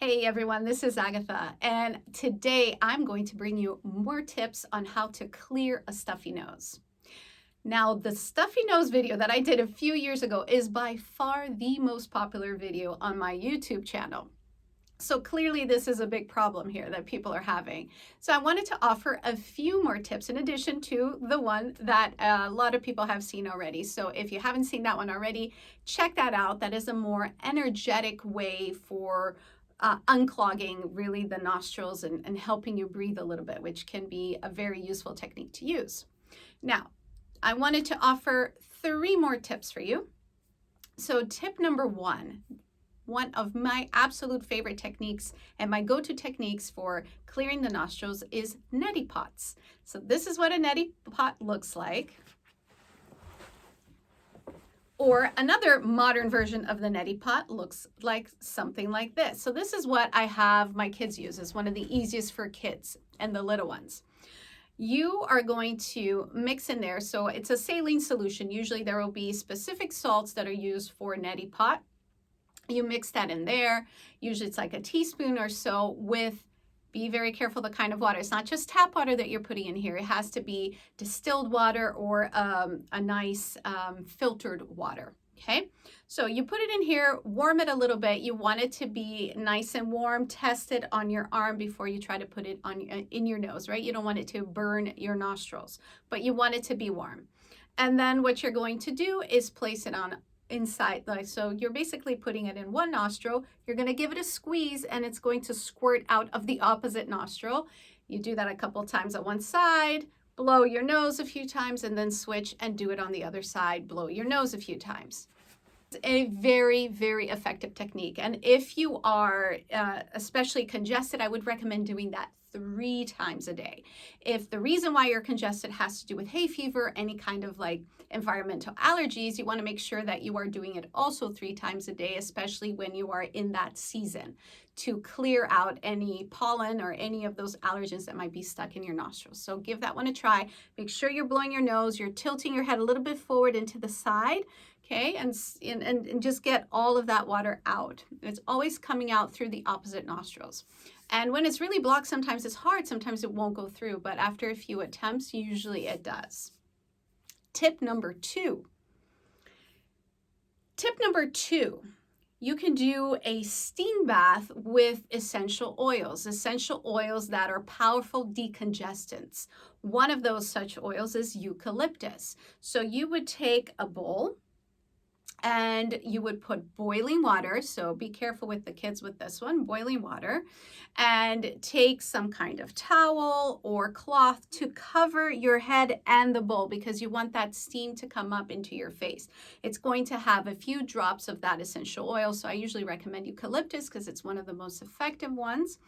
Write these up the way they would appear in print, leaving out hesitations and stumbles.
Hey everyone, this is Agatha, and today I'm going to bring you more tips on how to clear a stuffy nose. Now, the stuffy nose video that I did a few years ago is by far the most popular video on my YouTube channel. So clearly this is a big problem here that people are having. So I wanted to offer a few more tips in addition to the one that a lot of people have seen already. So if you haven't seen that one already, check that out. That is a more energetic way for unclogging really the nostrils and helping you breathe a little bit, which can be a very useful technique to use. Now, I wanted to offer 3 more tips for you. So tip number one of my absolute favorite techniques and my go-to techniques for clearing the nostrils is neti pots. So this is what a neti pot looks like. Or another modern version of the neti pot looks like something like this. So this is what I have my kids use. It's one of the easiest for kids and the little ones. You are going to mix in there. So it's a saline solution. Usually there will be specific salts that are used for neti pot. You mix that in there. Usually it's like a teaspoon or so with, be very careful the kind of water. It's not just tap water that you're putting in here. It has to be distilled water or a nice filtered water. Okay, so you put it in here, warm it a little bit. You want it to be nice and warm. Test it on your arm before you try to put it on in your nose, right? You don't want it to burn your nostrils, but you want it to be warm. And then what you're going to do is place it on inside, like so you're basically putting it in one nostril. You're going to give it a squeeze and it's going to squirt out of the opposite nostril. You do that a couple times on one side, blow your nose a few times, and then switch and do it on the other side, blow your nose a few times. It's a very, very effective technique. And if you are especially congested, I would recommend doing that 3 times a day. If the reason why you're congested has to do with hay fever, any kind of like environmental allergies, you want to make sure that you are doing it also 3 times a day, especially when you are in that season, to clear out any pollen or any of those allergens that might be stuck in your nostrils. So give that one a try. Make sure you're blowing your nose, you're tilting your head a little bit forward into the side, okay, and just get all of that water out. It's always coming out through the opposite nostrils. And when it's really blocked, sometimes it's hard, sometimes it won't go through, but after a few attempts, usually it does. Tip number 2. Tip number 2, you can do a steam bath with essential oils that are powerful decongestants. One of those such oils is eucalyptus. So you would take a bowl, and you would put boiling water, so be careful with the kids with this one, boiling water, and take some kind of towel or cloth to cover your head and the bowl because you want that steam to come up into your face. It's going to have a few drops of that essential oil, so I usually recommend eucalyptus because it's one of the most effective ones.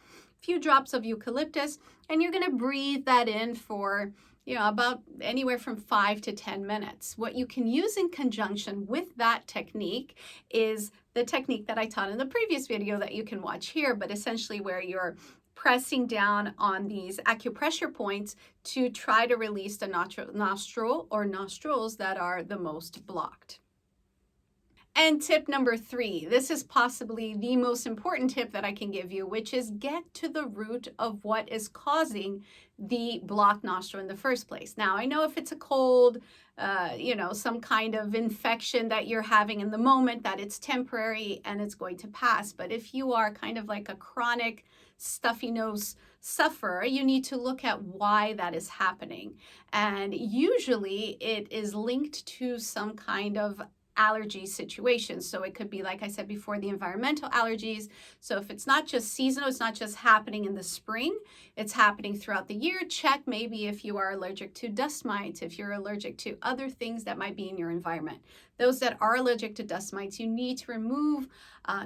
A few drops of eucalyptus, and you're going to breathe that in for about anywhere from 5 to 10 minutes. What you can use in conjunction with that technique is the technique that I taught in the previous video that you can watch here, but essentially where you're pressing down on these acupressure points to try to release the nostril or nostrils that are the most blocked. And tip number 3, this is possibly the most important tip that I can give you, which is get to the root of what is causing the blocked nostril in the first place. Now, I know if it's a cold, some kind of infection that you're having in the moment, that it's temporary and it's going to pass. But if you are kind of like a chronic stuffy nose sufferer, you need to look at why that is happening. And usually it is linked to some kind of allergy situations. So it could be, like I said before, the environmental allergies. So if it's not just seasonal, it's not just happening in the spring, it's happening throughout the year. Check maybe if you are allergic to dust mites, if you're allergic to other things that might be in your environment. Those that are allergic to dust mites, you need to remove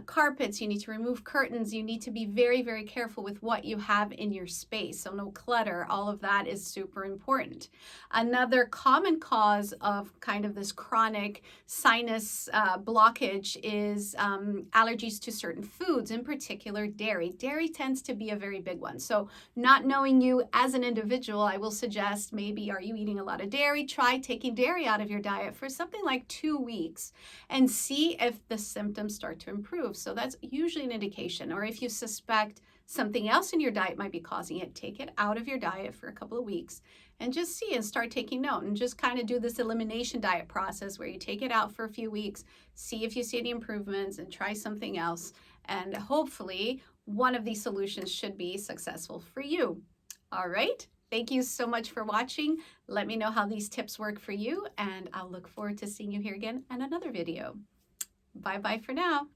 carpets, you need to remove curtains, you need to be very, very careful with what you have in your space. So no clutter, all of that is super important. Another common cause of kind of this chronic sinus blockage is allergies to certain foods, in particular dairy. Dairy tends to be a very big one. So not knowing you as an individual, I will suggest maybe, are you eating a lot of dairy? Try taking dairy out of your diet for something like 2 few weeks and see if the symptoms start to improve. So that's usually an indication. Or if you suspect something else in your diet might be causing it, take it out of your diet for a couple of weeks and just see and start taking note and just kind of do this elimination diet process where you take it out for a few weeks, see if you see any improvements and try something else. And hopefully one of these solutions should be successful for you. All right. Thank you so much for watching. Let me know how these tips work for you, and I'll look forward to seeing you here again in another video. Bye-bye for now.